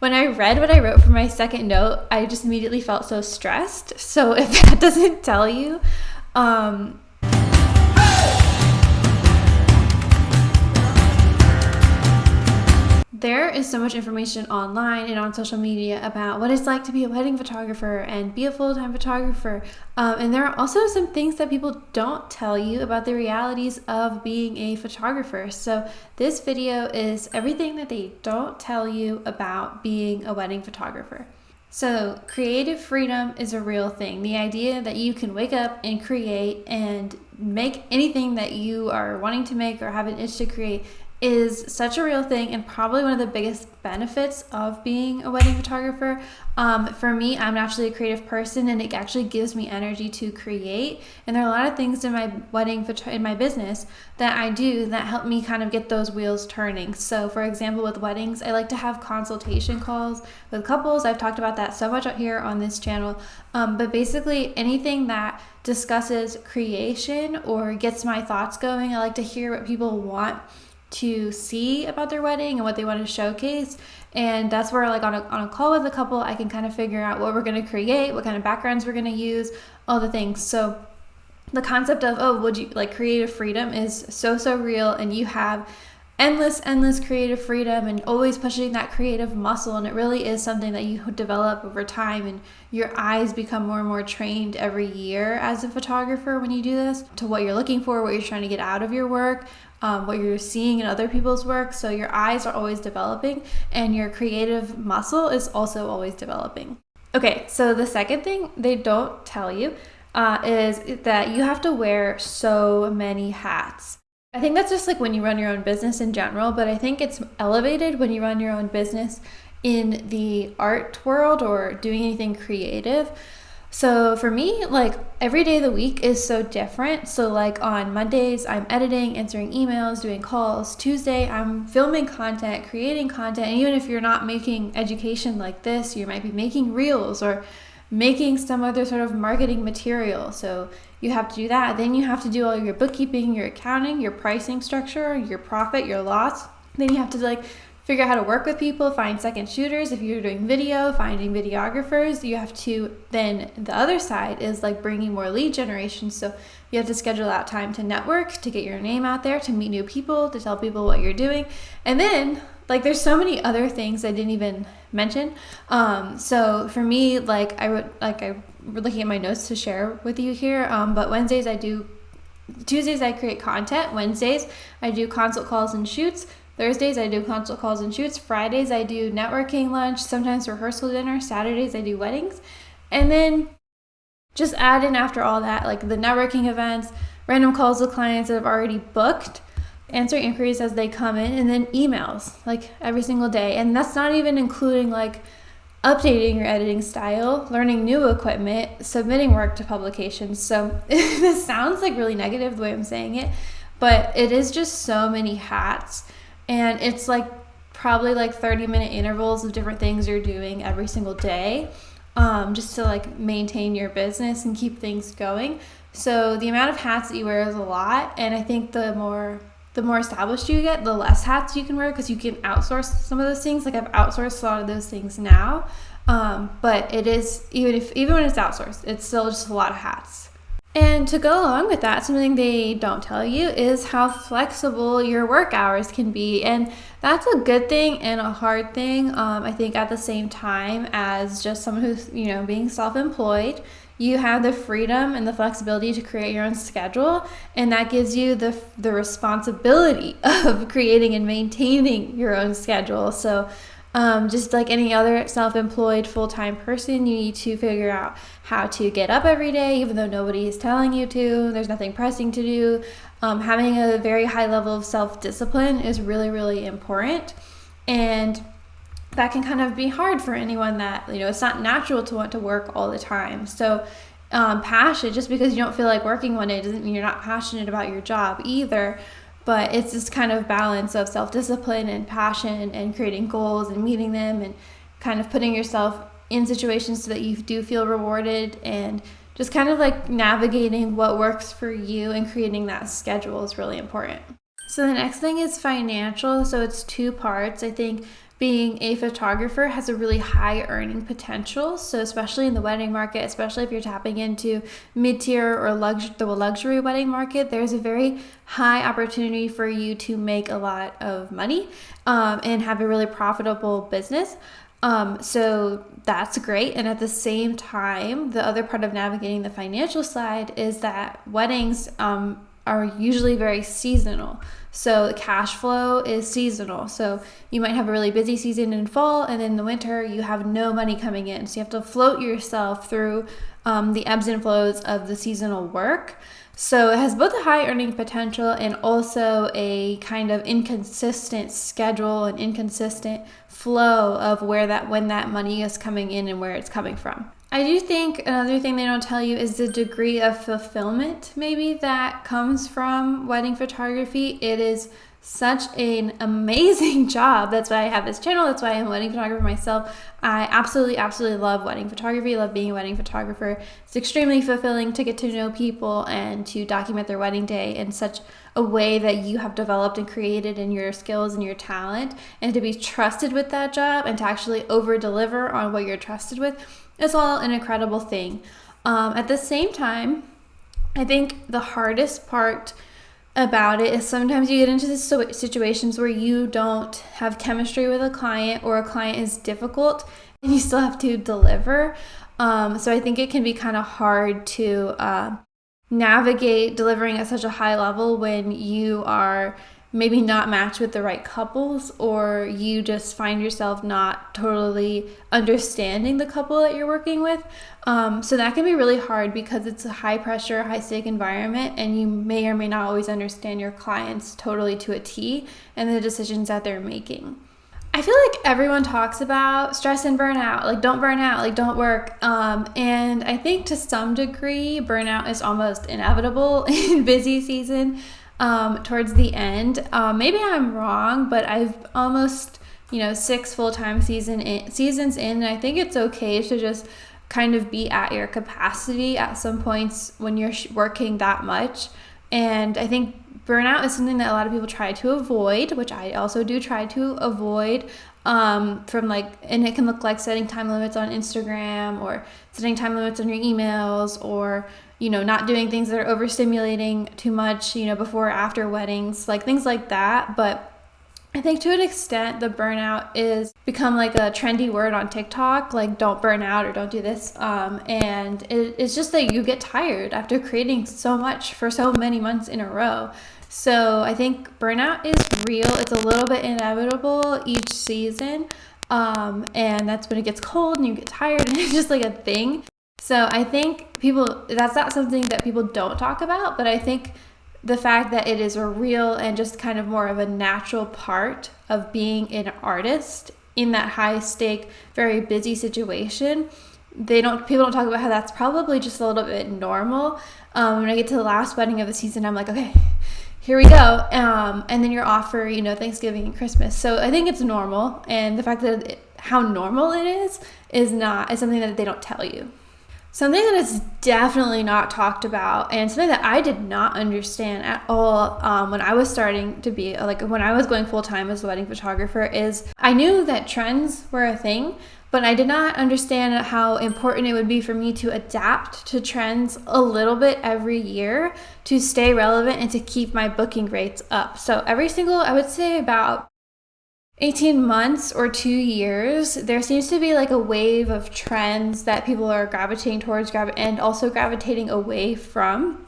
when I read what I wrote for my second note, I just immediately felt so stressed. So if that doesn't tell you, there is so much information online and on social media about what it's like to be a wedding photographer and be a full-time photographer. And there are also some things that people don't tell you about the realities of being a photographer. So this video is everything that they don't tell you about being a wedding photographer. So creative freedom is a real thing. The idea that you can wake up and create and make anything that you are wanting to make or have an itch to create is such a real thing, and probably one of the biggest benefits of being a wedding photographer. For me, I'm naturally a creative person, and it actually gives me energy to create. And there are a lot of things in my in my business that I do that help me kind of get those wheels turning. So for example, with weddings, I like to have consultation calls with couples. I've talked about that so much out here on this channel. But basically anything that discusses creation or gets my thoughts going, I like to hear what people want to see about their wedding and what they want to showcase. And that's where, like, on a call with a couple, I can kind of figure out what we're going to create, what kind of backgrounds we're going to use, all the things. So the concept of, creative freedom is so real, and you have endless creative freedom and always pushing that creative muscle. And it really is something that you develop over time, and your eyes become more and more trained every year as a photographer when you do this to what you're looking for, what you're trying to get out of your work, what you're seeing in other people's work. So your eyes are always developing, and your creative muscle is also always developing. Okay, so the second thing they don't tell you is that you have to wear so many hats. I think that's just like when you run your own business in general, but I think it's elevated when you run your own business in the art world or doing anything creative. So for me, like, every day of the week is so different. So like on Mondays, I'm editing, answering emails, doing calls. Tuesday, I'm filming content, creating content. And even if you're not making education like this, you might be making reels or making some other sort of marketing material. So you have to do that. Then you have to do all your bookkeeping, your accounting, your pricing structure, your profit, your loss. Then you have to figure out how to work with people, find second shooters. If you're doing video, finding videographers. You have to, then the other side is bringing more lead generation. So you have to schedule out time to network, to get your name out there, to meet new people, to tell people what you're doing. And then there's so many other things I didn't even mention. So for me, I'm looking at my notes to share with you here. But Tuesdays I create content. Wednesdays I do consult calls and shoots. Thursdays I do consult calls and shoots. Fridays I do networking lunch, sometimes rehearsal dinner. Saturdays I do weddings. And then just add in after all that, the networking events, random calls with clients that I've already booked, answering inquiries as they come in, and then emails every single day. And that's not even including updating your editing style, learning new equipment, submitting work to publications. So this sounds really negative the way I'm saying it, but it is just so many hats. And it's probably 30-minute intervals of different things you're doing every single day, just to maintain your business and keep things going. So the amount of hats that you wear is a lot. And I think the more established you get, the less hats you can wear, because you can outsource some of those things. I've outsourced a lot of those things now. But it is, even when it's outsourced, it's still just a lot of hats. And to go along with that, something they don't tell you is how flexible your work hours can be. And that's a good thing and a hard thing, I think, at the same time. As just someone who's, being self-employed, you have the freedom and the flexibility to create your own schedule. And that gives you the responsibility of creating and maintaining your own schedule. So just like any other self-employed full-time person, you need to figure out how to get up every day, even though nobody is telling you to. There's nothing pressing to do. Having a very high level of self-discipline is really, really important. And that can kind of be hard for anyone that, it's not natural to want to work all the time. So passion, just because you don't feel like working one day doesn't mean you're not passionate about your job either. But it's this kind of balance of self-discipline and passion and creating goals and meeting them and kind of putting yourself in situations so that you do feel rewarded, and just kind of navigating what works for you and creating that schedule is really important. So the next thing is financial. So it's two parts. I think being a photographer has a really high earning potential. So especially in the wedding market, especially if you're tapping into mid-tier or the luxury wedding market, there's a very high opportunity for you to make a lot of money and have a really profitable business. So that's great. And at the same time, the other part of navigating the financial side is that weddings are usually very seasonal. So the cash flow is seasonal. So you might have a really busy season in fall, and in the winter you have no money coming in. So you have to float yourself through the ebbs and flows of the seasonal work. So it has both a high earning potential and also a kind of inconsistent schedule and inconsistent flow of when that money is coming in and where it's coming from. I do think another thing they don't tell you is the degree of fulfillment maybe that comes from wedding photography. It is such an amazing job. That's why I have this channel. That's why I'm a wedding photographer myself. I absolutely love wedding photography. Love being a wedding photographer. It's extremely fulfilling to get to know people and to document their wedding day in such a way that you have developed and created in your skills and your talent, and to be trusted with that job and to actually over deliver on what you're trusted with. It's all an incredible thing. At the same time, I think the hardest part about it is sometimes you get into the situations where you don't have chemistry with a client, or a client is difficult and you still have to deliver. So I think it can be kind of hard to navigate delivering at such a high level when you are maybe not matched with the right couples, or you just find yourself not totally understanding the couple that you're working with. So that can be really hard because it's a high pressure, high stake environment, and you may or may not always understand your clients totally to a T and the decisions that they're making. I feel like everyone talks about stress and burnout, like don't burn out, like don't work. And I think to some degree, burnout is almost inevitable in busy season. Towards the end, maybe I'm wrong, but I've almost 6 full-time seasons in, and I think it's okay to just kind of be at your capacity at some points when you're working that much. And I think burnout is something that a lot of people try to avoid, which I also do try to avoid. And it can look like setting time limits on Instagram, or setting time limits on your emails, or not doing things that are overstimulating too much, before or after weddings, like things like that. But I think to an extent, the burnout is become like a trendy word on TikTok, like don't burn out or don't do this. And it's just that you get tired after creating so much for so many months in a row. So I think burnout is real. It's a little bit inevitable each season. And that's when it gets cold and you get tired, and it's just like a thing. So I think that's not something that people don't talk about, but I think the fact that it is a real and just kind of more of a natural part of being an artist in that high stake, very busy situation, people don't talk about how that's probably just a little bit normal. When I get to the last wedding of the season, I'm like, okay, here we go. And then you're off for, Thanksgiving and Christmas. So I think it's normal. And the fact that how normal it is something that they don't tell you. Something that is definitely not talked about, and something that I did not understand at all when I was starting to be, when I was going full-time as a wedding photographer, is I knew that trends were a thing, but I did not understand how important it would be for me to adapt to trends a little bit every year to stay relevant and to keep my booking rates up. So I would say about 18 months or 2 years, there seems to be like a wave of trends that people are gravitating towards and also gravitating away from.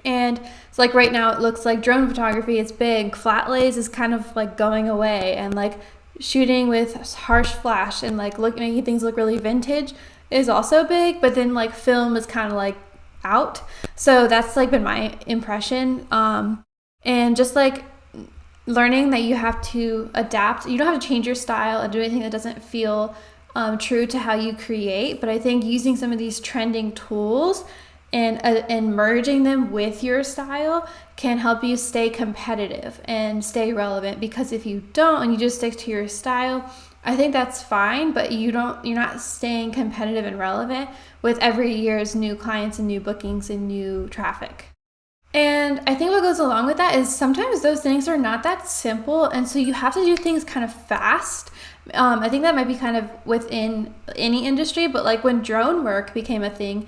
And it's like right now it looks like drone photography is big. Flat lays is kind of like going away, and like shooting with harsh flash and like making things look really vintage is also big, but then like film is kind of like out. So that's like been my impression. And just like learning that you have to adapt. You don't have to change your style and do anything that doesn't feel true to how you create. But I think using some of these trending tools and merging them with your style can help you stay competitive and stay relevant. Because if you don't and you just stick to your style, I think that's fine, but you're not staying competitive and relevant with every year's new clients and new bookings and new traffic. And I think what goes along with that is sometimes those things are not that simple, and so you have to do things kind of fast. I think that might be kind of within any industry, but like when drone work became a thing,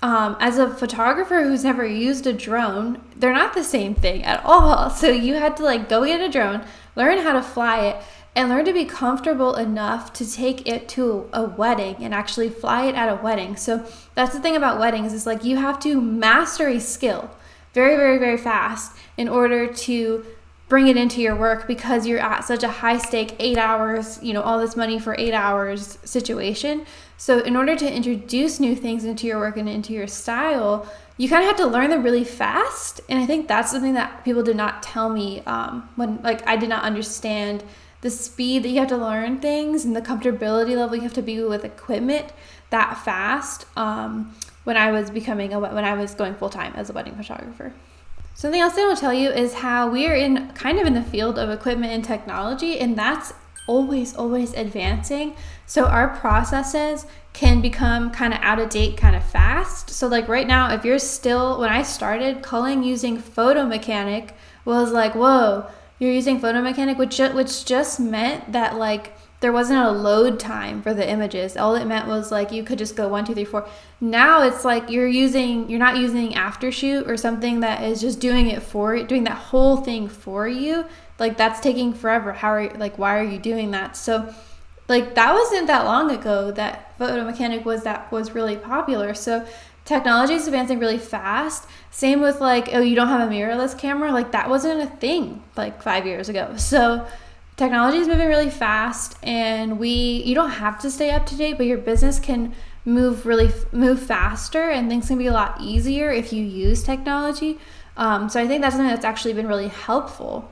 as a photographer who's never used a drone, they're not the same thing at all. So you had to like go get a drone, learn how to fly it, and learn to be comfortable enough to take it to a wedding and actually fly it at a wedding. So that's the thing about weddings, is like you have to master a skill very, very, very fast in order to bring it into your work, because you're at such a high stake 8 hours, all this money for 8 hours situation. So in order to introduce new things into your work and into your style, you kind of have to learn them really fast. And I think that's something that people did not tell me when like I did not understand the speed that you have to learn things and the comfortability level you have to be with equipment that fast when I was going full time as a wedding photographer. Something else I will tell you is how we are in the field of equipment and technology, and that's always advancing. So our processes can become kind of out of date kind of fast. So like right now, if you're still, when I started, culling using photo mechanic was like, whoa, you're using photo mechanic, which just meant that like there wasn't a load time for the images. All it meant was like you could just go 1, 2, 3, 4. Now it's like you're not using aftershoot or something that is just doing that whole thing for you. Like that's taking forever. Why are you doing that? So like that wasn't that long ago that photo mechanic was really popular. So technology is advancing really fast. Same with like, oh, you don't have a mirrorless camera. Like that wasn't a thing like 5 years ago. So technology is moving really fast, and you don't have to stay up to date, but your business can move faster, and things can be a lot easier if you use technology. So I think that's something that's actually been really helpful,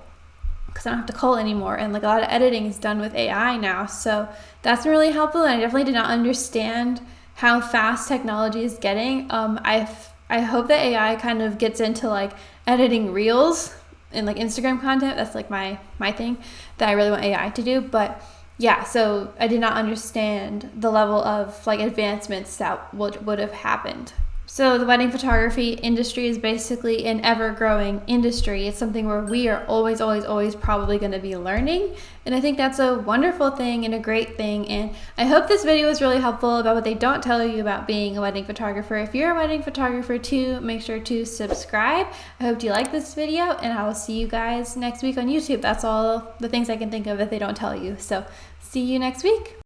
because I don't have to cull anymore, and like a lot of editing is done with AI now. So that's been really helpful, and I definitely did not understand how fast technology is getting. I hope that AI kind of gets into like editing reels and like Instagram content. That's like my thing that I really want AI to do. But yeah, so I did not understand the level of like advancements that would have happened. So the wedding photography industry is basically an ever-growing industry. It's something where we are always probably going to be learning. And I think that's a wonderful thing and a great thing. And I hope this video was really helpful about what they don't tell you about being a wedding photographer. If you're a wedding photographer too, make sure to subscribe. I hope you like this video, and I will see you guys next week on YouTube. That's all the things I can think of that they don't tell you. So see you next week.